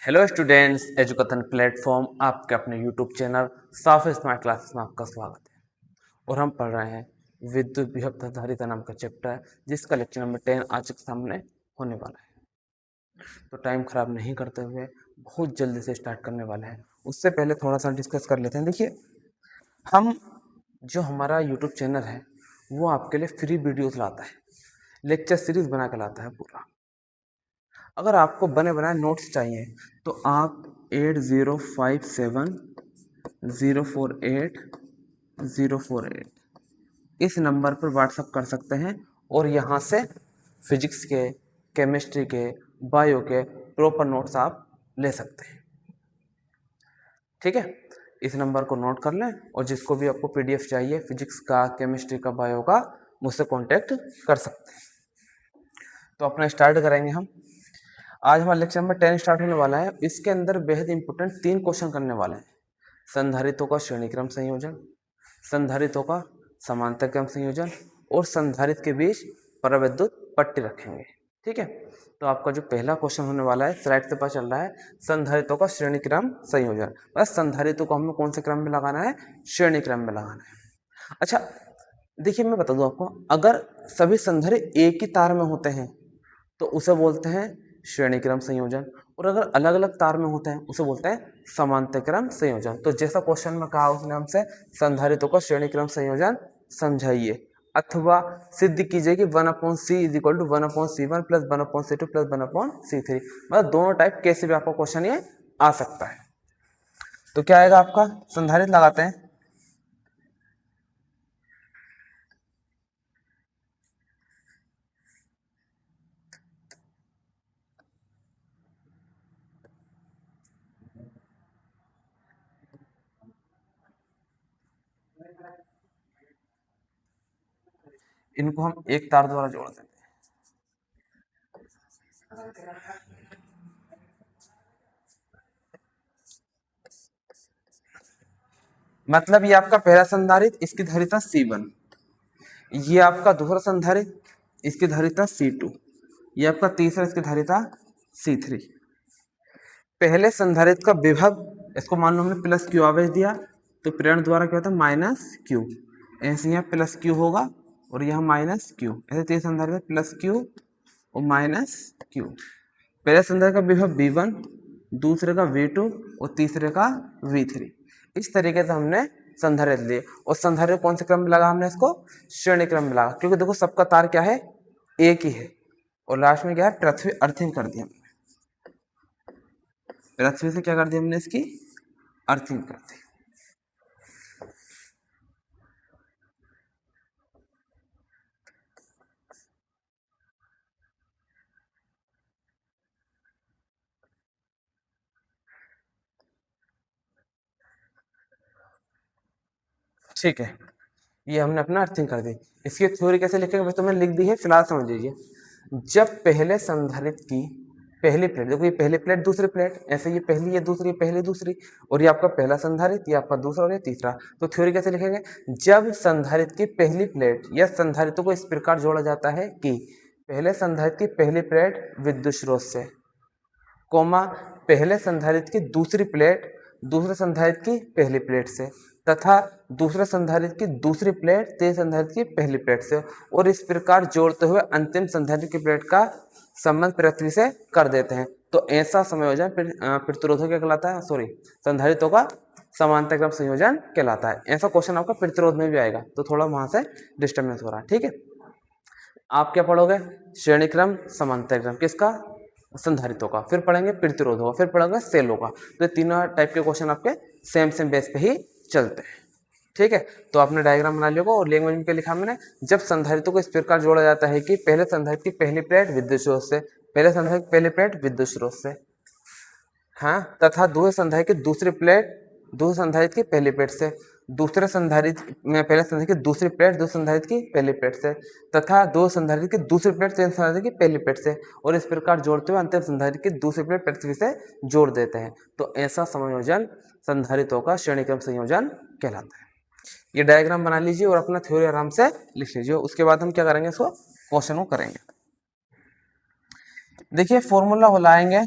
Hello students, एजुकथन platform आपके अपने YouTube channel साफ स्मार्ट क्लासेस में आपका स्वागत है। और हम पढ़ रहे हैं विद्युत विभव धारिता नाम का चैप्टर, जिसका लेक्चर नंबर 10 आज के सामने होने वाला है। तो टाइम खराब नहीं करते हुए बहुत जल्दी से स्टार्ट करने वाले हैं। उससे पहले थोड़ा सा डिस्कस कर लेते हैं। देखिए, हम जो हमारा यूट्यूब चैनल है वो आपके लिए फ्री वीडियोस लाता है, लेक्चर सीरीज बना के लाता है पूरा। अगर आपको बने बनाए नोट्स चाहिए तो आप 8057048048 इस नंबर पर व्हाट्सअप कर सकते हैं और यहाँ से फिजिक्स के, केमिस्ट्री के, बायो के प्रॉपर नोट्स आप ले सकते हैं। ठीक है, इस नंबर को नोट कर लें और जिसको भी आपको पीडीएफ चाहिए फिजिक्स का, केमिस्ट्री का, बायो का, मुझसे कांटेक्ट कर सकते हैं। तो अपना स्टार्ट करेंगे हम। आज हमारा लेक्चर नंबर 10 स्टार्ट होने वाला है। इसके अंदर बेहद इंपॉर्टेंट 3 क्वेश्चन करने वाले हैं। संधारित्रों का श्रेणीक्रम संयोजन, संधारित्रों का समांतर क्रम संयोजन और संधारित्र के बीच परावैद्युत पट्टी रखेंगे। ठीक है, तो आपका जो पहला क्वेश्चन होने वाला है स्लाइड से पता चल रहा है, संधारित्रों का श्रेणीक्रम संयोजन। बस संधारित्रों को हमें कौन से क्रम में लगाना है? श्रेणी क्रम में लगाना है। अच्छा, देखिए मैं बता दूं आपको, अगर सभी संधारित्र एक ही तार में होते हैं तो उसे बोलते हैं श्रेणी क्रम संयोजन, और अगर अलग अलग तार में होते हैं उसे बोलते हैं समांतर क्रम संयोजन। तो जैसा क्वेश्चन में कहा उसने हमसे संधारित्रों का श्रेणी क्रम संयोजन समझाइए अथवा सिद्ध कीजिए कि 1/c is equal to 1/c1 plus 1/c2 plus 1/c3। मतलब दोनों टाइप कैसे भी आपका क्वेश्चन ये आ सकता है। तो क्या आएगा आपका? संधारित्र लगाते हैं। इनको हम एक तार द्वारा जोड़ देते हैं। मतलब ये आपका पहला संधारित्र, इसकी धारिता C1, ये आपका दूसरा संधारित्र, इसकी धारिता C2, ये आपका तीसरा, इसकी धारिता C3। पहले संधारित्र का विभव, इसको मान लो हमने प्लस क्यू आवेश दिया, तो प्रेरण द्वारा क्या होता है? Minus Q. ऐसे यहाँ प्लस क्यू होगा और यहाँ माइनस क्यू। ऐसे तीसरे संधारित्र में प्लस क्यू और माइनस क्यू। पहले संधारित्र का विभव V1, दूसरे का V2 और तीसरे का V3। इस तरीके से हमने संधारित्र लिए। और संधारित्र कौन से क्रम में लगा? हमने इसको श्रेणी क्रम में लगा, क्योंकि देखो सबका तार क्या है? एक ही है। और लास्ट में क्या है? पृथ्वी अर्थिंग कर दी हमने। पृथ्वी से क्या कर दी हमने? इसकी अर्थिंग कर दी। ठीक है, ये हमने अपना अर्थिंग कर दी। इसकी थ्योरी कैसे लिखेंगे बस तो मैंने लिख दी है, फिलहाल समझ लीजिए। जब पहले संधारित्र की पहली प्लेट, देखो ये पहली प्लेट दूसरी प्लेट, ऐसे ये पहली, ये दूसरी, पहली दूसरी, और ये आपका पहला संधारित्र, ये आपका दूसरा और ये तीसरा। तो थ्योरी कैसे लिखेंगे? जब संधारित्र की पहली प्लेट या संधारित्र को इस प्रकार जोड़ा जाता है कि पहले संधारित्र की पहली प्लेट विद्युत स्रोत से, कोमा पहले संधारित्र की दूसरी प्लेट दूसरे संधारित्र की पहली प्लेट से, तथा दूसरे संधारित्र की दूसरी प्लेट तीसरे संधारित्र की पहली प्लेट से, और इस प्रकार जोड़ते हुए अंतिम संधारित्र की प्लेट का संबंध पृथ्वी से कर देते हैं। तो ऐसा संयोजन प्रतिरोधक क्या कहलाता है? सॉरी, संधारित्रों का समांतर क्रम संयोजन कहलाता है। ऐसा क्वेश्चन आपका प्रतिरोध में भी आएगा, तो थोड़ा वहां से डिस्टर्बेंस हो रहा है। ठीक है, आप क्या पढ़ोगे? श्रेणी क्रम, समांतर क्रम किसका? संधारित्रों का। फिर पढ़ेंगे प्रतिरोधों का, फिर पढ़ेंगे सेलों का। तो तीनों टाइप के क्वेश्चन आपके सेम सेम बेस पे ही चलते हैं। ठीक है, तो आपने डायग्राम बना लिया और लैंग्वेज में क्या लिखा मैंने? जब संधारित्रों को इस प्रकार जोड़ा जाता है कि पहले संधारित्र की पहली प्लेट विद्युत स्रोत से, पहले संधारित्र की पहली प्लेट विद्युत स्रोत से, हाँ, तथा दूसरे संधारित्र की दूसरी प्लेट दूसरे संधारित्र की पहली प्लेट से, दूसरे संधारित्र में पहले संधारित्र की दूसरी प्लेट दूसरे संधारित्र की पहली प्लेट से, तथा दो संधारित्र की दूसरी प्लेट तीसरे संधारित्र की पहली प्लेट से, और इस प्रकार जोड़ते हुए अंतिम संधारित्र की दूसरी प्लेट पृथ्वी से जोड़ देते हैं। तो ऐसा संयोजन संधारित्रों का श्रेणीक्रम संयोजन कहलाता है। ये डायग्राम बना लीजिए और अपना थ्योरी आराम से लिख लीजिए। उसके बाद हम क्या करेंगे? इसको क्वेश्चन को करेंगे। देखिए फॉर्मूला लाएंगे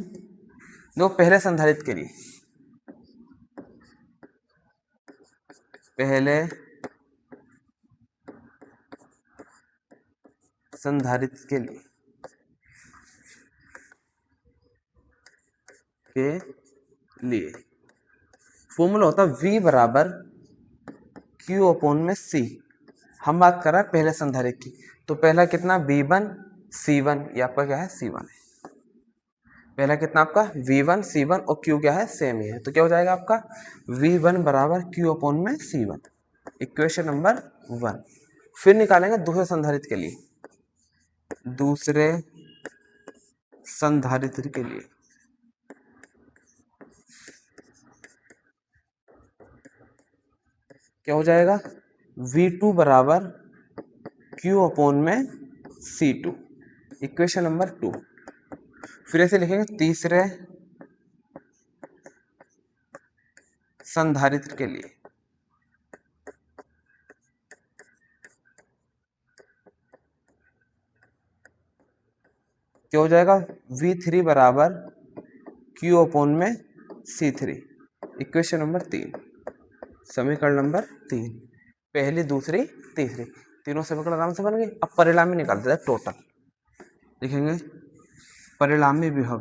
देखो पहले संधारित्र के लिए, पहले संधारित्र के लिए फॉर्मूला होता है V बराबर Q अपॉन में C। हम बात कर रहे हैं पहले संधारित्र की, तो पहला कितना V1 C1, ये आपका क्या है C1 है। पहला कितना आपका V1 C1 और Q क्या है सेम ही है, तो क्या हो जाएगा आपका V1 बराबर Q अपॉन में C1, इक्वेशन नंबर 1। फिर निकालेंगे दूसरे संधारित्र के लिए, दूसरे संधारित्र के लिए क्या हो जाएगा V2 बराबर Q अपॉन में C2, इक्वेशन नंबर 2। फिर ऐसे लिखेंगे तीसरे संधारित्र के लिए, क्या हो जाएगा V3 बराबर Q अपॉन में C3, इक्वेशन नंबर 3, समीकरण नंबर 3। पहली दूसरी तीसरी तीनों समीकरण आराम से बन गए। अब परिणामी निकाल देते हैं टोटल, लिखेंगे परिणामी विभव,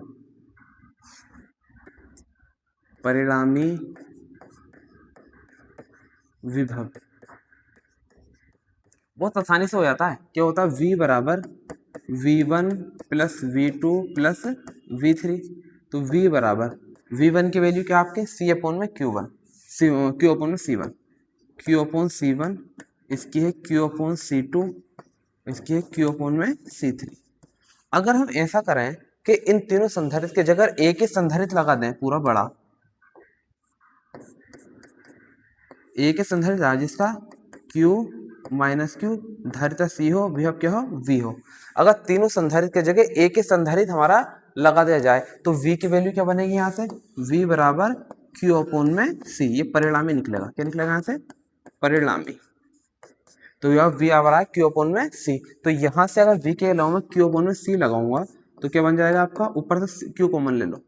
परिणामी विभव बहुत आसानी से हो जाता है। क्या होता है V बराबर V1 plus V2 plus V3, तो V बराबर V1 की वैल्यू क्या आपके C अपॉन में Q1, Q अपॉन में C1, Q अपॉन C1, इसकी है Q अपॉन C2, इसकी है Q अपॉन में C3। अगर हम ऐसा करें कि इन तीनों संधारित्र की जगह एक ही संधारित्र लगा दें पूरा बड़ा, एक ही संधारित्र जिसका Q माइनस Q धारिता C हो, विभव क्या हो V हो। अगर तीनों संधारित्र की जगह एक ही संधारित्र हमारा लगा दिया जाए तो V की वैल्यू क्या बनेगी यहाँ से V बराबर Q अपॉन में C, ये परिणामी निकलेगा। क्या निकलेगा यहाँ से परिणामी, तो यह V आ रहा है Q अपॉन में C, तो यहाँ से अगर V के अलावा मैं Q अपॉन में C लगाऊंगा तो क्या बन जाएगा आपका, ऊपर से Q कॉमन ले लो,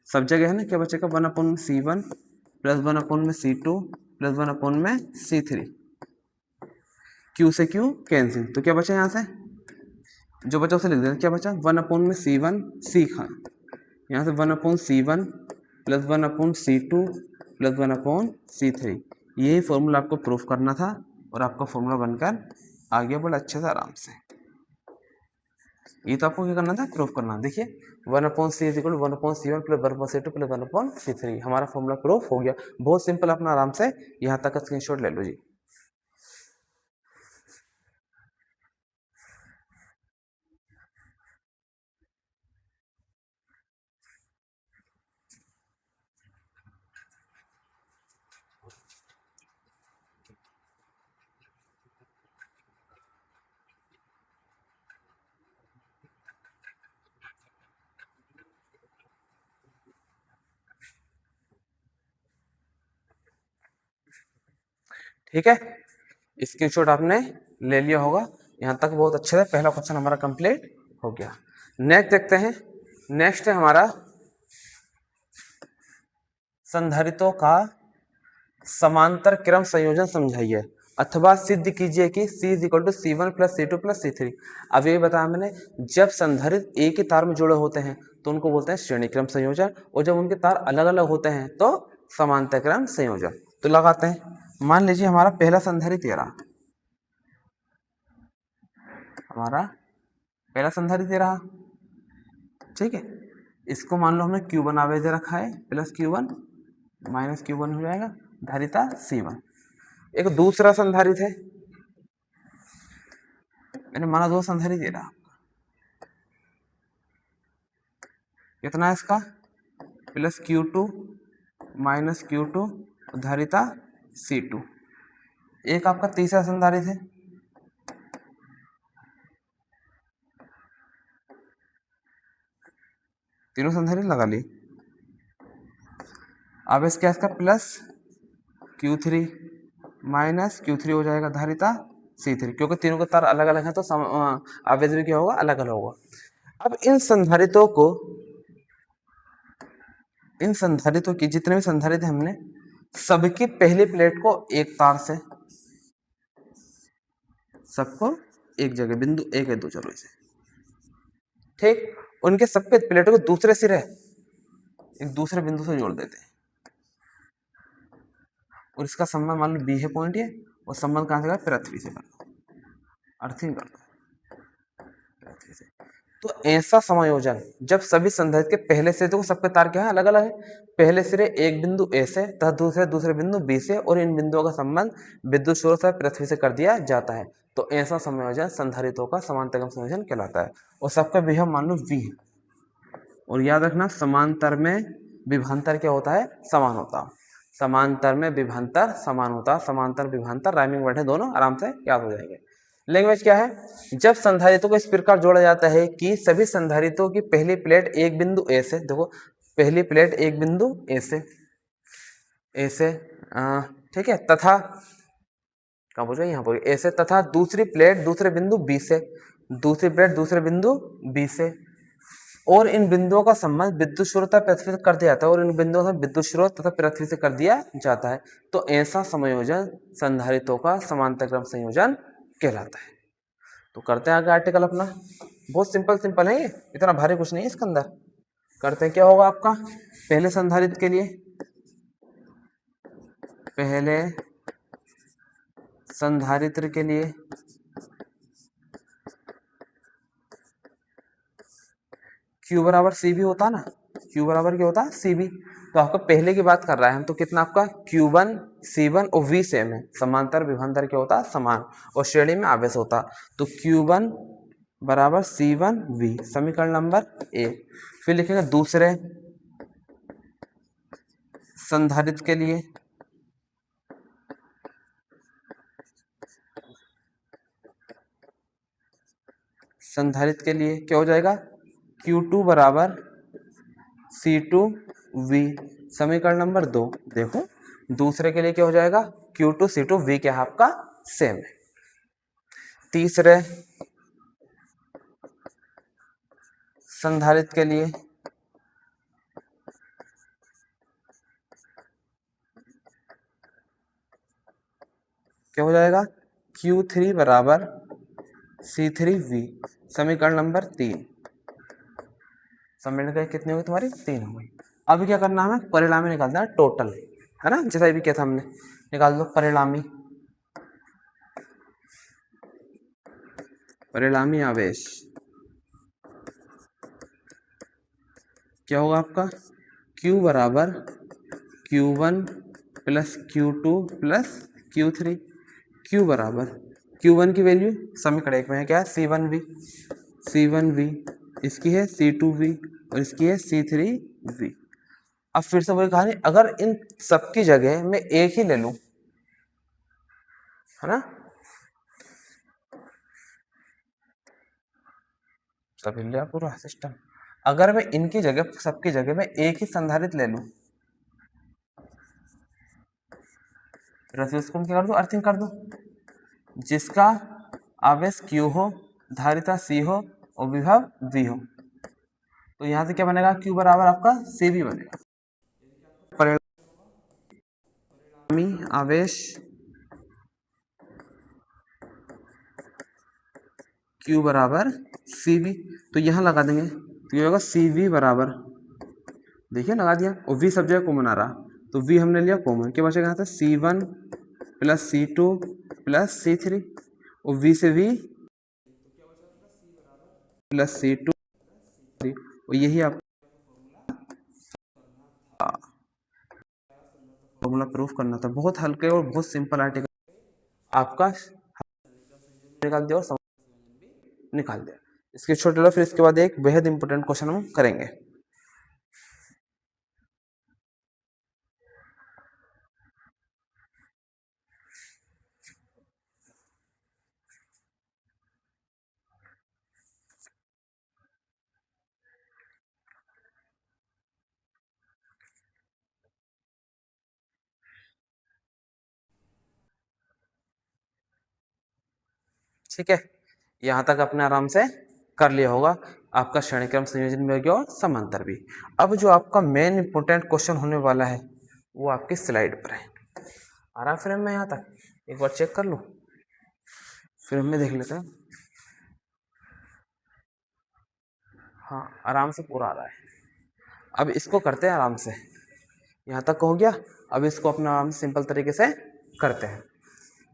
सब जगह है ना, क्या बचेगा 1 अपॉन में C1 प्लस 1 अपॉन में C2 प्लस 1 अपॉन में C3, Q से Q कैंसिल, तो क्या बचा यहाँ से जो बचा उसे लिख देना, क्या बचा 1 अपॉन में C1 C खा, यहाँ से 1 upon C1 plus 1 upon C2 plus 1 upon C3, यही फॉर्मूला आपको प्रूफ करना था और आपका फॉर्मूला बनकर आ गया बड़ा अच्छे से आराम से। ये तो आपको क्या करना था प्रूफ करना। देखिए 1 upon C is equal 1 upon C1 plus 1 upon C2 plus 1 upon C3, हमारा फॉर्मूला प्रूफ हो गया। बहुत सिंपल, अपना आराम से यहाँ तक का स्क्रीनशॉट ले लो जी। ठीक है, स्क्रीनशॉट आपने ले लिया होगा। यहाँ तक बहुत अच्छे से पहला क्वेश्चन हमारा कंप्लीट हो गया। नेक्स्ट देखते हैं, नेक्स्ट है हमारा संधारित्रों का समांतर क्रम संयोजन समझाइए अथवा सिद्ध कीजिए कि C is equal to C1 plus C2 plus C3। अब ये बताया मैंने, जब संधारित्र एक ही तार में जुड़े होते हैं तो उनको बोलते हैं श्रेणी क्रम संयोजन, और जब उनके तार अलग अलग होते हैं तो समांतर क्रम संयोजन। तो लगाते हैं, मान लीजिए हमारा पहला संधारित्र ये रहा, हमारा पहला संधारित्र ये रहा, ठीक है। इसको मान लो हमने Q1 आवेश दे रखा है, प्लस Q1 माइनस Q1 हो जाएगा, धारिता C1। एक दूसरा संधारित्र है, मैंने माना दो संधारित्र दे रहा, कितना है इसका प्लस Q2 माइनस Q2 धारिता C2। एक आपका तीसरा संधारित्र है, तीनों संधारित्र लगा ली। अब इसका इसका प्लस Q3 माइनस Q3 हो जाएगा धारिता C3, क्योंकि तीनों के तार अलग अलग हैं तो आवेश भी क्या होगा अलग अलग होगा। अब इन संधारित्रों को इन संधारितों की जितने भी संधारित हैं हमने सबकी पहली प्लेट को एक तार से, सबको एक जगह बिंदु एक है, दो, चलो इसे ठीक, उनके सबके प्लेटों को दूसरे सिरे एक दूसरे बिंदु से जोड़ देते हैं और इसका संबंध मान लो बी है पॉइंट ये, और संबंध कहां से, पृथ्वी से कर दो, अर्थिंग कर दो पृथ्वी से। तो ऐसा समायोजन जब सभी संधारित्र के पहले से, देखो सबके तार क्या है, अलग अलग है, पहले सिरे एक बिंदु ए से तथा दूसरे बिंदु बी से, और इन बिंदुओं का संबंध विद्युत स्रोत से पृथ्वी से कर दिया जाता है, तो ऐसा समायोजन संधारित्रों का समांतरक्रम संयोजन कहलाता है। और सबका विभव मान लो वी, और याद रखना समांतर में विभवांतर क्या होता है, समान होता है। समांतर में विभवांतर समान होता है, समांतर विभवांतर राइमिंग वर्ड है, दोनों आराम से याद हो जाएंगे। लैंग्वेज क्या है, जब संधारित्रों को इस प्रकार जोड़ा जाता है कि सभी संधारित्रों की पहली प्लेट एक बिंदु ए से, देखो पहली प्लेट एक बिंदु ए से ठीक है, तथा कहाँ बोल रहे यहाँ पर ए से, तथा दूसरी प्लेट दूसरे बिंदु बी से, दूसरी प्लेट दूसरे बिंदु बी से, और इन बिंदुओं का संबंध विद्युत स्रोत तथा पृथ्वी से कर दिया जाता है, और इन बिंदुओं से विद्युत स्रोत तथा पृथ्वी से कर दिया जाता है, तो ऐसा समायोजन संधारित्रों का समांतरक्रम संयोजन कहलाता है। तो करते हैं आगे आर्टिकल अपना, बहुत सिंपल सिंपल है ये, इतना भारी कुछ नहीं है इसके अंदर। करते हैं, क्या होगा आपका पहले संधारित्र के लिए, पहले संधारित्र के लिए Q बराबर सी बी होता ना, Q बराबर क्या होता है, सी बी। तो आपका पहले की बात कर रहा है हम, तो कितना आपका Q1 C1 और V सेम है, समांतर विभवांतर क्या होता है, समान, और श्रेणी में आवेश होता, तो Q1 बराबर C1 V, समीकरण नंबर 1। फिर लिखेंगे दूसरे संधारित्र के लिए, संधारित्र के लिए क्या हो जाएगा, Q2 बराबर C2V, समीकरण नंबर 2। देखो दूसरे के लिए क्या हो जाएगा, Q2 C2 V क्या है आपका, सेम है। तीसरे संधारित्र के लिए क्या हो जाएगा, Q3 बराबर C3V, समीकरण नंबर 3। समीकरण कितनी होगी तुम्हारी, 3 हो गई। अभी क्या करना है, हमें परिणामी निकालना है, टोटल है ना, जैसा भी किया था हमने, निकाल दो परिणामी, परिणामी आवेश क्या होगा आपका, Q बराबर Q1 plus Q2 plus Q3, Q बराबर Q1 की वैल्यू समीकरण एक में है क्या, C1V, इसकी है C2V, और इसकी है C3V। अब फिर से वही कहानी, अगर इन सबकी जगह मैं एक ही ले लूं, है ना, सब हिल गया पूरा सिस्टम, अगर मैं इनकी जगह, सबकी जगह में एक ही संधारित्र ले लूं, रसियस को क्या कर दो, अर्थिंग कर दो, जिसका आवेश Q हो, धारिता C हो और विभव V हो, तो यहां से क्या बनेगा, Q बराबर आपका CV बनेगा, परिणामी आवेश Q बराबर CV, तो यहां लगा देंगे, तो ये होगा CV बराबर, देखिए लगा दिया, और V सब जगह कॉमन आ रहा, तो V हमने लिया कॉमन, क्या बचेगा यहाँ से, C1 plus C2 plus C3, और V से V प्लस C2, और यही आप फॉर्मूला प्रूफ करना था। बहुत हल्के और बहुत सिंपल आर्टिकल आपका निकाल दिया और निकाल दिया। इसके छोटे लो, फिर इसके बाद एक बेहद इंपॉर्टेंट क्वेश्चन हम करेंगे। ठीक है, यहाँ तक अपने आराम से कर लिया होगा। आपका श्रेणी क्रम संयोजन भी हो गया और समांतर भी। अब जो आपका मेन इंपोर्टेंट क्वेश्चन होने वाला है वो आपकी स्लाइड पर है। आ रहा फ्रेम में यहाँ तक? एक बार चेक कर लो, फ्रेम में देख लेते हैं। हाँ, आराम से पूरा आ रहा है। अब इसको करते हैं आराम से, यहाँ तक हो गया। अब इसको अपना आराम से सिंपल तरीके से करते हैं।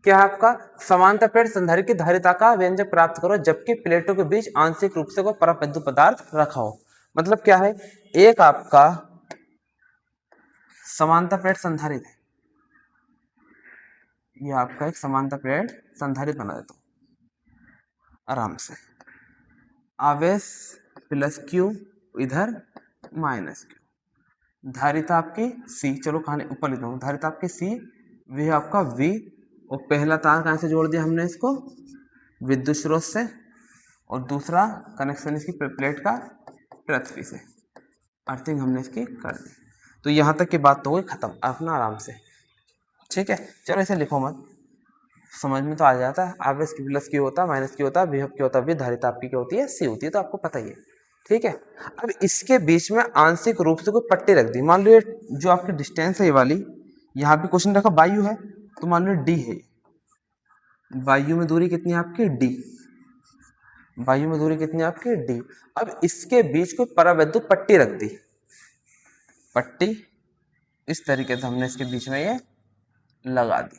क्या है आपका? समांतर प्लेट संधारित्र की धारिता का व्यंजक प्राप्त करो जबकि प्लेटों के बीच आंशिक रूप से कोई परवैद्युत पदार्थ रखा हो। मतलब क्या है, एक आपका समांतर प्लेट संधारित्र है, ये आपका एक समांतर प्लेट संधारित्र बना देता हूं आराम से। आवेश प्लस क्यू, इधर माइनस क्यू। धारिता आपकी सी, चलो कहानी ऊपर लिखता हूँ। धारिता आपकी सी, वी आपका वी, और पहला तार कहाँ से जोड़ दिया हमने इसको? विद्युत स्रोत से, और दूसरा कनेक्शन इसकी प्लेट का पृथ्वी से, अर्थिंग हमने इसकी कर दी। तो यहाँ तक की बात तो हुई खत्म अपना आराम से। ठीक है, चलो इसे लिखो मत, समझ में तो आ जाता है। आवेश की प्लस क्यू होता है, माइनस क्यू होता है, विभव क्यू होता है, धारिता आपकी क्या होती है? सी होती है, तो आपको पता ही है। ठीक है, अब इसके बीच में आंशिक रूप से कोई पट्टी रख दी। मान लो ये जो आपकी डिस्टेंस है ये वाली, यहाँ पे क्वेश्चन रखा वायु है, तो मान लो डी है, वायु में दूरी कितनी है आपकी? डी। वायु में दूरी कितनी है आपकी? डी। अब इसके बीच कोई परावैद्युत पट्टी रख दी, पट्टी इस तरीके से हमने इसके बीच में ये लगा दी।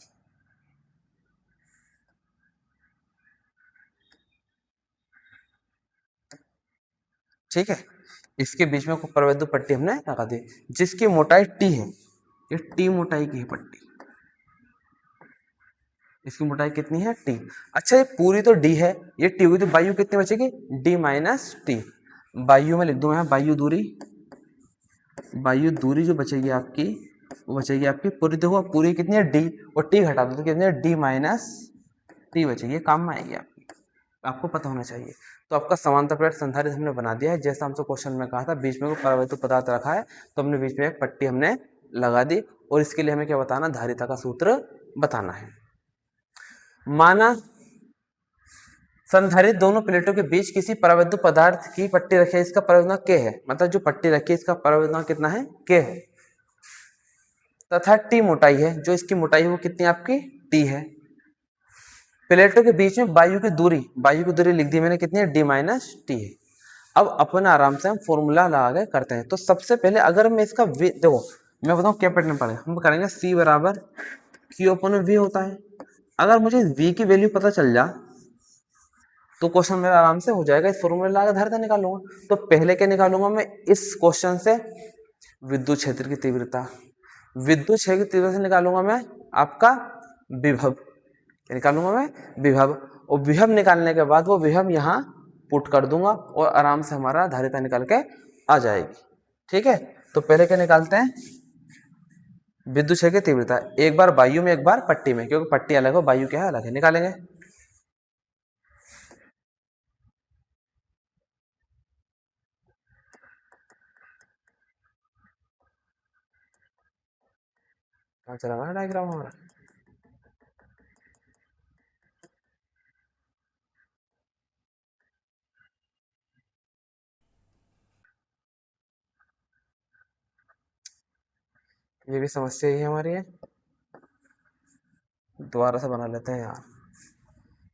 ठीक है, इसके बीच में कोई परावैद्युत पट्टी हमने लगा दी जिसकी मोटाई टी है, ये टी मोटाई की है पट्टी, इसकी मोटाई कितनी है? टी। अच्छा, ये पूरी तो डी है, ये टी हुई, तो वायु कितनी बचेगी? D minus T. वायु में लिख दूं यहाँ वायु दूरी, वायु दूरी जो बचेगी आपकी वो बचेगी आपकी पूरी, देखो पूरी कितनी है? डी, और टी घटा दो तो कितनी है? डी माइनस टी बचेगी, ये काम में आएगी आपकी, आपको पता होना चाहिए। तो आपका समांतर प्लेट संधारित्र हमने बना दिया है, जैसा हमसे क्वेश्चन में कहा था, बीच में कोई परावैद्युत पदार्थ रखा है तो हमने बीच में एक पट्टी हमने लगा दी, और इसके लिए हमें क्या बताना? धारिता का सूत्र बताना है। माना संधारित्र दोनों प्लेटों के बीच किसी परावैद्युत पदार्थ की पट्टी रखी है, इसका परावैद्युत K है, मतलब जो पट्टी रखी है इसका परावैद्युत कितना है? K है, तथा T मोटाई है, जो इसकी मोटाई है वो कितनी आपकी? T है। प्लेटों के बीच में वायु की दूरी लिख दी मैंने, कितनी है? D माइनस टी है। अब अपन आराम से हम फॉर्मूला लगा के करते हैं। तो सबसे पहले अगर मैं इसका देखो, मैं बताऊं क्या पैटर्न पड़े, हम करेंगे C बराबर Q अपन V होता है। अगर मुझे V की वैल्यू पता चल जा तो क्वेश्चन मेरा आराम से हो जाएगा, इस फॉर्मूले लगा धारिता निकालूंगा। तो पहले क्या निकालूंगा मैं इस क्वेश्चन से? विद्युत क्षेत्र की तीव्रता। विद्युत क्षेत्र की तीव्रता से निकालूंगा मैं आपका विभव, क्या निकालूंगा मैं? विभव। और विभव निकालने के बाद वो विभव यहाँ पुट कर दूंगा और आराम से हमारा धारिता निकल के आ जाएगी। ठीक है, तो पहले क्या निकालते हैं? विद्युत क्षेत्र की तीव्रता, एक बार वायु में एक बार पट्टी में, क्योंकि पट्टी अलग है वायु क्या है अलग है, निकालेंगे। कहाँ चला गया डायग्राम हमारा? ये भी समस्या ही हमारी है, दोबारा से बना लेते हैं यार,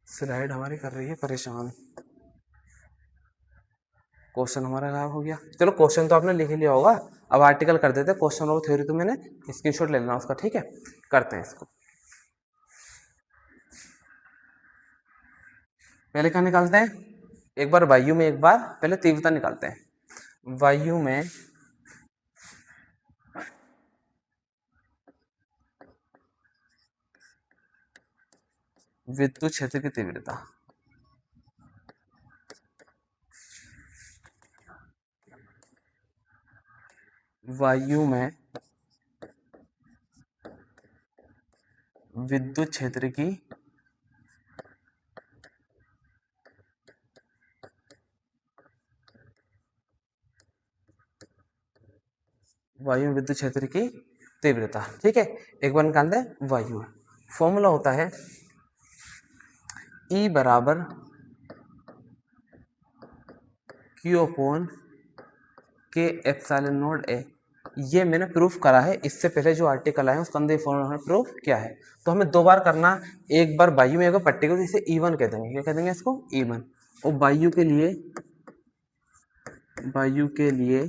स्लाइड हमारी कर रही है परेशान। क्वेश्चन हमारा गायब हो गया। चलो क्वेश्चन तो आपने लिख लिया होगा, अब आर्टिकल कर देते हैं। क्वेश्चन और थ्योरी तो मैंने स्क्रीनशॉट ले लेना उसका। ठीक है, करते हैं इसको। पहले क्या निकालते हैं? एक बार वायु में एक बार, पहले तीव्रता निकालते हैं। वायु में विद्युत क्षेत्र की तीव्रता, वायु में विद्युत क्षेत्र की वायु विद्युत क्षेत्र की तीव्रता। ठीक है, एक बार निकालते हैं वायु। फॉर्मूला होता है E बराबर क्यू अपॉन के एप्सिलॉन नोड ए। ये मैंने प्रूफ करा है, इससे पहले जो आर्टिकल आया उसके अंदर ये फॉर्मूला प्रूफ किया है। तो हमें दो बार करना, एक बार वायु में एक बार पट्टी को, इसे E1 कह देंगे। क्या कह देंगे इसको? E1। और वायु के लिए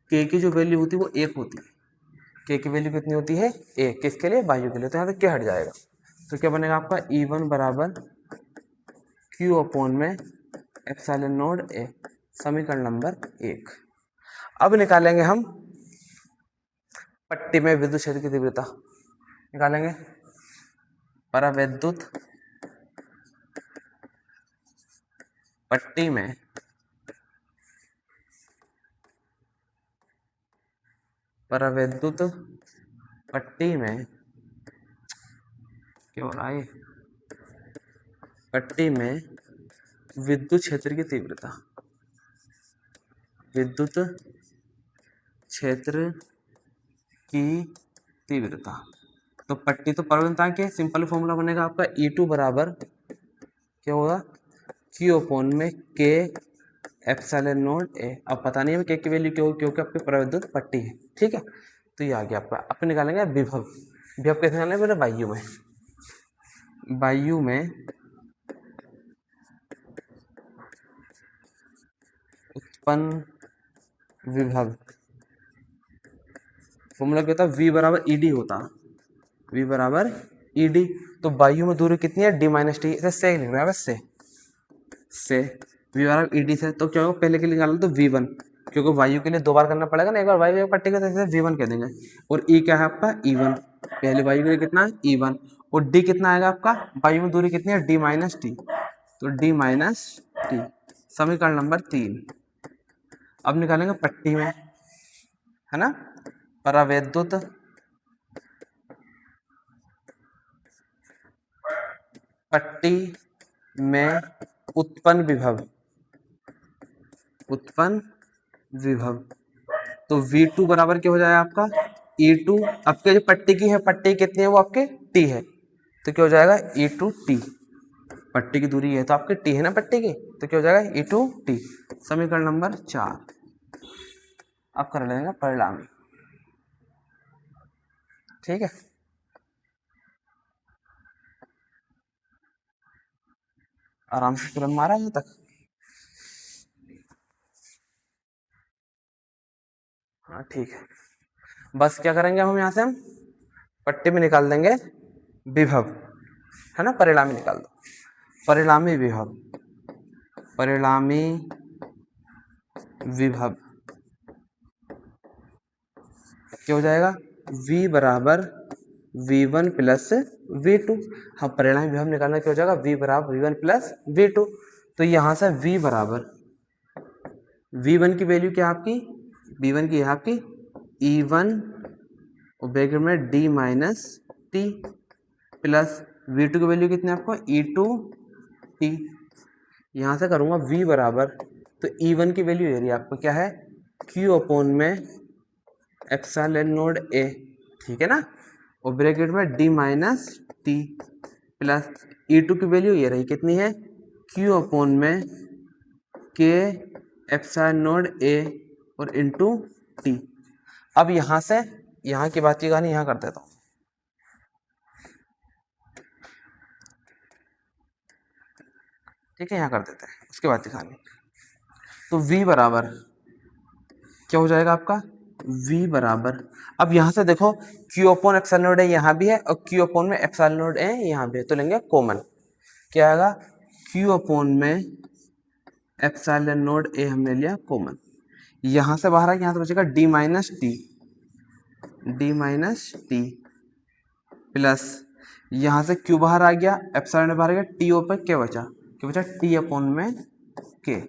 के की जो वैल्यू होती है वो 1 होती है। के की वैल्यू कितनी होती है? 1। किसके लिए? वायु के लिए। तो यहाँ पे क्या हट जाएगा? तो क्या बनेगा आपका? E1 बराबर क्यू अपॉन में एप्सिलॉन नोड ए, समीकरण नंबर 1। अब निकालेंगे हम पट्टी में विद्युत क्षेत्र की तीव्रता। निकालेंगे परावैद्युत पट्टी में परावैद्युत पट्टी में क्या हो रहा है? पट्टी में विद्युत क्षेत्र की तीव्रता, विद्युत क्षेत्र की तीव्रता। तो पट्टी तो परवलता के सिंपल फॉर्मूला बनेगा आपका E2 बराबर क्या होगा? क्यू अपॉन में के एप्सिलॉन नोड ए। अब पता नहीं है के की वैल्यू क्या होगी, क्योंकि आपकी परावैद्युत पट्टी है। ठीक है, तो ये आ गया आपका। अब निकालेंगे विभव। विभव कैसे निकालेंगे? पहले वायु में उत्पन्न विभव। फॉर्मूला क्या होता है? V बराबर ED होता। V बराबर ED। तो वायु में दूरी कितनी है? D minus T. इसे लिख रहे हैं, से V बराबर ED से। तो क्या होगा? पहले के लिए निकालना तो V1, क्योंकि वायु के लिए दो बार करना पड़ेगा ना, एक बार वायु पट्टी का, तो V1 कह देंगे। और E क्या है आपका? E1। पहले वायु के लिए कितना है? E1। और D कितना आएगा आपका? वायु में दूरी कितनी है? D minus T. तो D माइनस टी, समीकरण नंबर 3। अब निकालेंगे पट्टी में, है ना, परावैद्युत पट्टी में उत्पन्न विभव, तो V2 बराबर क्या हो जाएगा आपका? E2। आपके जो पट्टी की है, पट्टी कितनी है? वो आपके T है, तो क्या हो जाएगा? E2T। पट्टी की दूरी है तो आपके T है ना पट्टी की, तो क्या हो जाएगा? E2T, समीकरण नंबर 4। अब कर लेंगे परिणामी। ठीक है, आराम से तुरंत मारा यहाँ तक। हाँ ठीक है, बस क्या करेंगे हम यहाँ से, हम पट्टी में निकाल देंगे विभव, है ना, परिणामी निकाल दो। परिणामी विभव, परिणामी विभव क्या हो जाएगा? V बराबर V1 प्लस V2। हाँ, परिणामी विभव निकालना क्या हो जाएगा? V बराबर V1 प्लस V2। तो यहाँ से V बराबर V1 की वैल्यू क्या है आपकी? V1 की है आपकी E1 और ब्रैकेट में D minus T plus V2 की वैल्यू कितनी है आपको? E2T। यहाँ से करूँगा V बराबर, तो E1 की वैल्यू ये रही आपको क्या है? Q अपॉन में एप्सिलॉन नोड ए, ठीक है ना, और ब्रैकेट में D minus T plus E2 की वैल्यू ये रही, कितनी है? Q अपॉन में K एप्सिलॉन नोड ए और इंटू टी। अब यहाँ से यहाँ की बात की कहानी यहाँ कर देता हूँ। ठीक है, यहाँ कर देते हैं, उसके बाद दिखानी। तो V बराबर क्या हो जाएगा आपका? V बराबर, अब यहाँ से देखो Q upon epsilon node A यहाँ भी है और Q अपॉन में एप्सिलॉन नोड ए यहाँ भी है, तो लेंगे कॉमन। क्या आएगा? Q अपॉन में एप्सिलॉन नोड ए हमने लिया कॉमन। यहाँ से बाहर आ, यहाँ से बचेगा D माइनस टी प्लस यहाँ से Q बाहर आ गया, एप्सिलॉन बाहर आ गया, T ऊपर क्या बचा? क्या बचा? T अपॉन में K।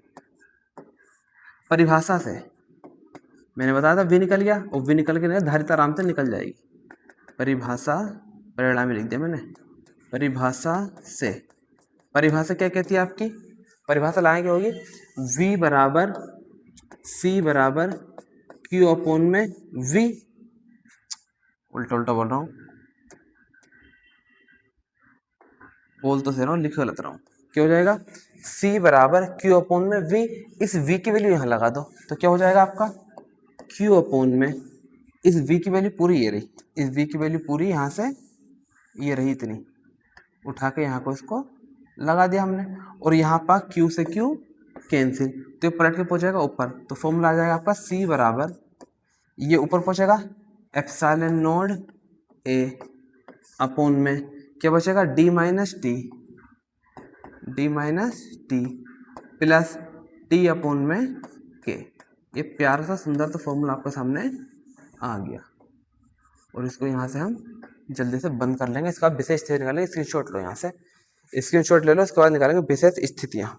परिभाषा से मैंने बताया था V निकल गया, और V निकल के धारिता आराम से निकल जाएगी। परिभाषा, परिणामी लिख दिया मैंने। परिभाषा से, परिभाषा क्या कहती है आपकी? परिभाषा लाएंगे होगी V बराबर C बराबर Q अपॉन में V। उल्टा उल्टा बोल रहा हूँ, बोल तो सही रहा हूँ, लिख गलत रहा हूँ। क्या हो जाएगा, C बराबर Q अपॉन में V। इस V की वैल्यू यहाँ लगा दो तो क्या हो जाएगा आपका, Q अपॉन में इस V की वैल्यू पूरी ये रही, इस V की वैल्यू पूरी यहाँ से ये रही इतनी, उठा के यहाँ को इसको लगा दिया हमने, और यहाँ पर Q से Q कैंसिल, तो ये पलट के पहुंच जाएगा ऊपर, तो फॉर्मूला आ जाएगा आपका C बराबर, ये ऊपर पहुंचेगा एप्सिलॉन नॉट A अपॉन में क्या बचेगा, D minus T plus T upon में K। ये प्यारा सा सुंदर तो फॉर्मूला आपके सामने आ गया, और इसको यहाँ से हम जल्दी से बंद कर लेंगे। इसका विशेष स्थिति निकालेंगे, स्क्रीनशॉट लो, यहाँ से स्क्रीनशॉट ले लो, इसके बाद निकालेंगे विशेष स्थितियाँ।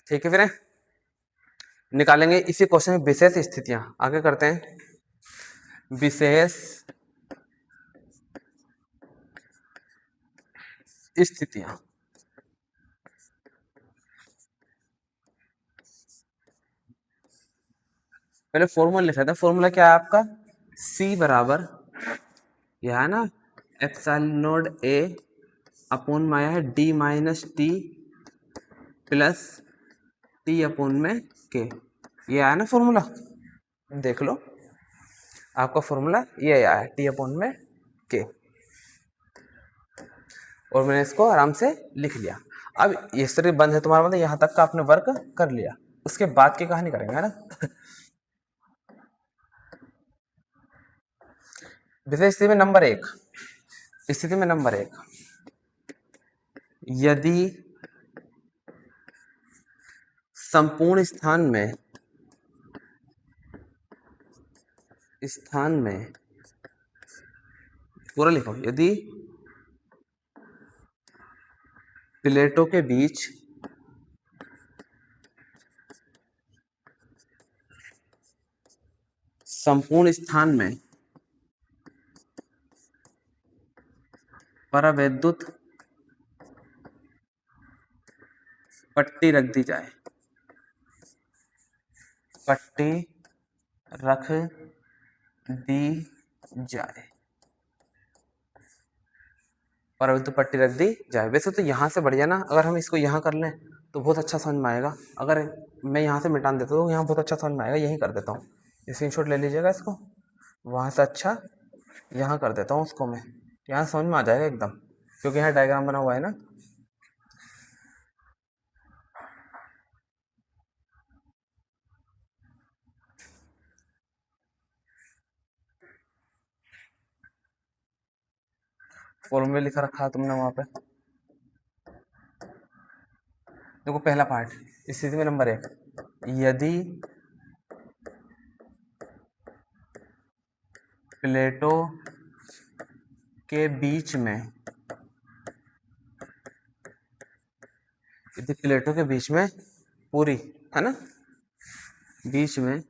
ठीक है, फिर निकालेंगे इसी क्वेश्चन में विशेष स्थितियां। आगे करते हैं, विशेष स्थितियां। पहले फॉर्मूला लिखा था, फॉर्मूला क्या है आपका, C बराबर यह है ना एप्सिलॉन नॉट A अपॉन में आया है D minus T plus T upon में K, ये आया ना फॉर्मूला, देख लो आपका फॉर्मूला ये आया है T अपॉन में K, और मैंने इसको आराम से लिख लिया। अब ये सर बंद है तुम्हारा, मतलब यहाँ तक का आपने वर्क कर लिया, उसके बाद की कहानी करेंगे, है ना। विशेष स्थिति में नंबर 1, स्थिति में नंबर 1, यदि संपूर्ण स्थान में पूरा लिखो, यदि प्लेटों के बीच संपूर्ण स्थान में परावैद्युत पट्टी रख दी जाए, पट्टी रख दी जाए, परावैद्युत पट्टी रख दी जाए। वैसे तो यहाँ से बढ़िया ना, अगर हम इसको यहाँ कर लें तो बहुत अच्छा समझ में आएगा, अगर मैं यहाँ से मिटा देता हूँ तो यहाँ बहुत अच्छा समझ में आएगा, यहीं कर देता हूँ, स्क्रीनशॉट ले लीजिएगा इसको, वहाँ से अच्छा यहाँ कर देता हूँ उसको मैं, यहाँ समझ में आ जाएगा एकदम, क्योंकि यहाँ डायग्राम बना हुआ है ना। फॉर्मूला लिखा रखा है तुमने वहाँ पे, देखो पहला पार्ट, स्थिति में नंबर 1, यदि प्लेटों के बीच में, यदि प्लेटों के बीच में पूरी, है ना, बीच में,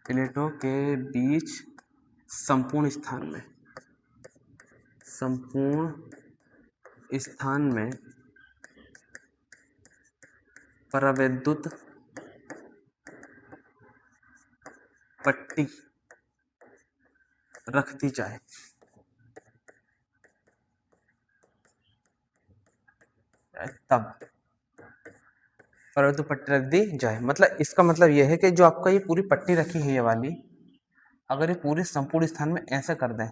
प्लेटों के बीच संपूर्ण स्थान में परावैद्युत पट्टी रख दी जाए, तब परावैद्युत पट्टी रख दी जाए, मतलब इसका मतलब यह है कि जो आपका ये पूरी पट्टी रखी है ये वाली, अगर ये पूरे संपूर्ण स्थान में ऐसा कर दें,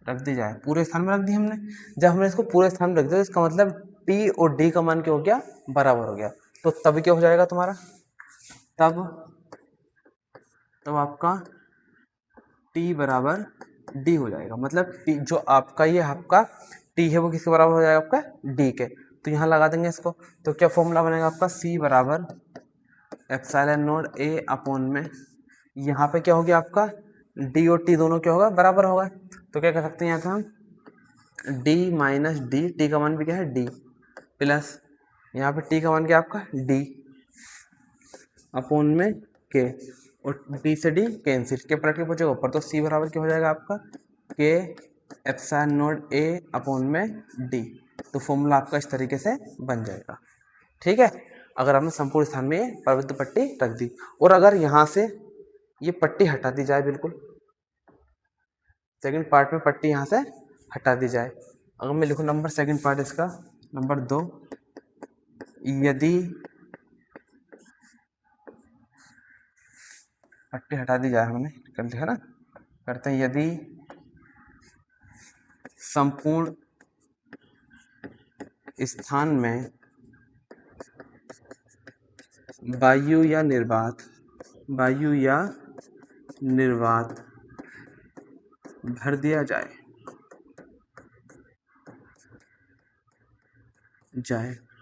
रख दी जाए, पूरे स्थान में रख दी हमने, जब हमने इसको पूरे स्थान में रख दिया इसका मतलब T और D का मान क्या हो गया, बराबर हो गया, तो तब क्या हो जाएगा तुम्हारा, तब आपका T बराबर D हो जाएगा, मतलब T जो आपका ये आपका T है वो किसके बराबर हो जाएगा, आपका D के, तो यहाँ लगा देंगे इसको, तो क्या फॉर्मूला बनेगा आपका, C बराबर एप्सिलॉन नॉट A अपॉन में, यहाँ पे क्या हो गया आपका D और T दोनों क्या होगा, बराबर होगा, तो क्या कर सकते हैं यहाँ से हम D माइनस डी, T का मान भी क्या है D, प्लस यहाँ पे T का मान क्या आपका D अपॉन में K, और डी से डी कैंसिल, के प्लस के पहुंचेगा ऊपर, तो सी बराबर क्या हो जाएगा आपका के एप्सिलॉन नॉट ए अपॉन में डी। तो फॉर्मूला आपका इस तरीके से बन जाएगा। ठीक है, अगर आपने संपूर्ण स्थान में ये प्रवृत्त पट्टी रख दी, और अगर यहाँ से ये पट्टी हटा दी जाए, बिल्कुल सेकंड पार्ट में पट्टी यहाँ से हटा दी जाए, अगर मैं लिखूँ नंबर सेकंड पार्ट इसका नंबर 2, यदि पट्टी हटा दी जाए, हमने कर लिखा ना, करते हैं यदि संपूर्ण स्थान में वायु या निर्वात भर दिया जाए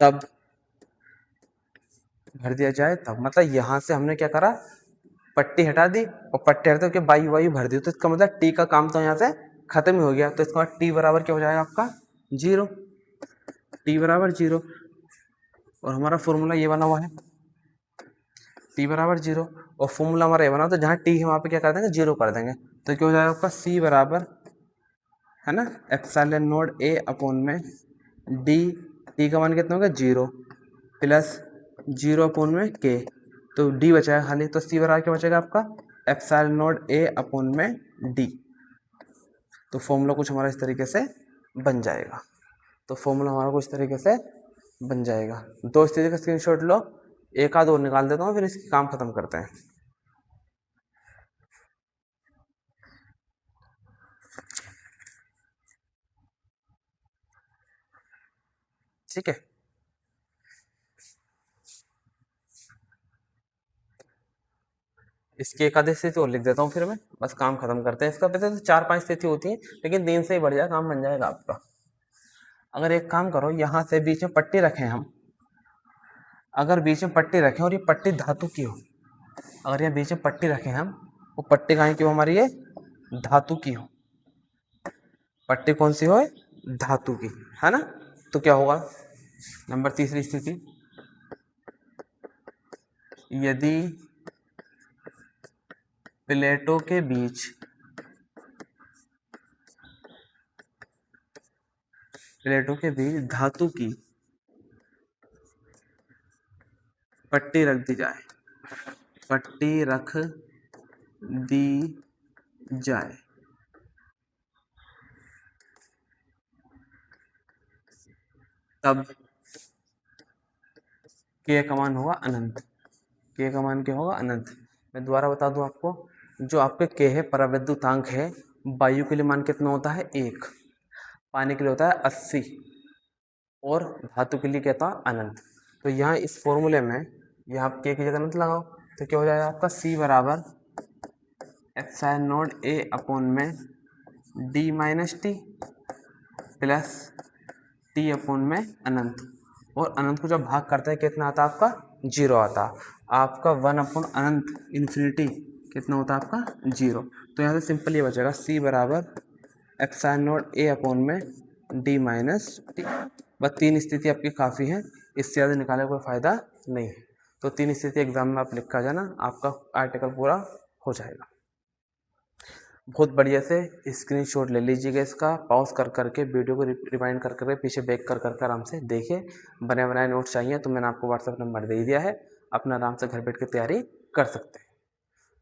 तब भर दिया जाए तब, मतलब यहाँ से हमने क्या करा, पट्टी हटा दी और पट्टी हटाते के वायु भर दी, तो इसका मतलब टी का काम तो यहाँ से खत्म ही हो गया। तो इसका टी बराबर क्या हो जाएगा आपका 0, टी बराबर 0, और हमारा फॉर्मूला ये बना हुआ है टी बराबर 0, और फॉर्मूला हमारा ये बना, तो जहाँ टी है वहाँ पे क्या कर देंगे 0 कर देंगे, तो क्या हो जाएगा आपका सी बराबर है ना एप्सिलॉन नॉट ए अपॉन में डी, टी का मान कितना होगा 0 प्लस 0 अपॉन में के, तो डी बचाएगा खाली, तो सी बराबर क्या बचेगा आपका एप्सिलॉन नॉट ए अपॉन में डी। तो फॉर्मूला कुछ हमारा इस तरीके से बन जाएगा, तो फॉर्मूला हमारा कुछ इस तरीके से बन जाएगा। दो स्थिति का स्क्रीनशॉट लो, एक आध और निकाल देता हूँ, फिर इसकी काम खत्म करते हैं। ठीक है, इसकी एक आधी स्थिति और लिख देता हूँ, फिर मैं बस काम खत्म करते हैं इसका। वैसे तो 4-5 स्थिति होती है, लेकिन 3 से ही बढ़ जाए काम बन जाएगा आपका। अगर एक काम करो, यहाँ से बीच में पट्टी रखें हम, अगर बीच में पट्टी रखें और ये पट्टी धातु की हो, अगर यहाँ बीच में पट्टी रखें हम, वो पट्टी कहाँ की हो हमारी, ये धातु की हो, पट्टी कौन सी हो, धातु की, है ना। तो क्या होगा, नंबर तीसरी स्थिति, यदि प्लेटों के बीच धातु की पट्टी रख दी जाए, तब के का मान होगा अनंत, के का मान क्या होगा अनंत। मैं दोबारा बता दूं आपको, जो आपके के है परावैद्युतांक है, वायु के लिए मान कितना होता है 1, पानी के लिए होता है 80, और धातु के लिए क्या था अनंत। तो यहाँ इस फॉर्मूले में यहाँ के की जगह अनंत लगाओ, तो क्या हो जाएगा आपका सी बराबर एप्सिलॉन नॉट ए अपॉन में D minus T plus T upon में अनंत, और अनंत को जब भाग करते हैं कितना आता है आपका 0 आता है, आपका 1 अपॉन अनंत इन्फिनिटी कितना होता है आपका 0। तो यहाँ से सिंपल ये बचेगा सी बराबर एप्सिलॉन नॉट ए अपॉन में डी माइनस टी। बस 3 स्थिति आपकी काफ़ी है, इससे ज़्यादा निकालने का कोई फायदा नहीं है। तो 3 स्थिति एग्जाम में आप लिख कर जाना, आपका आर्टिकल पूरा हो जाएगा। बहुत बढ़िया से स्क्रीनशॉट ले लीजिएगा इसका, पॉज कर करके वीडियो को रिवाइंड कर करके पीछे बैक कर करके आराम से देखिए। बने बनाए नोट्स चाहिए तो मैंने आपको व्हाट्सएप नंबर दे दिया है, अपना आराम से घर बैठ के तैयारी कर सकते हैं।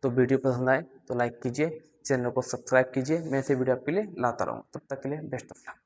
तो वीडियो पसंद आए तो लाइक कीजिए, चैनल को सब्सक्राइब कीजिए, मैं ऐसे वीडियो आपके लिए लाता रहूँ। तब तक के लिए बेस्ट ऑफ लक।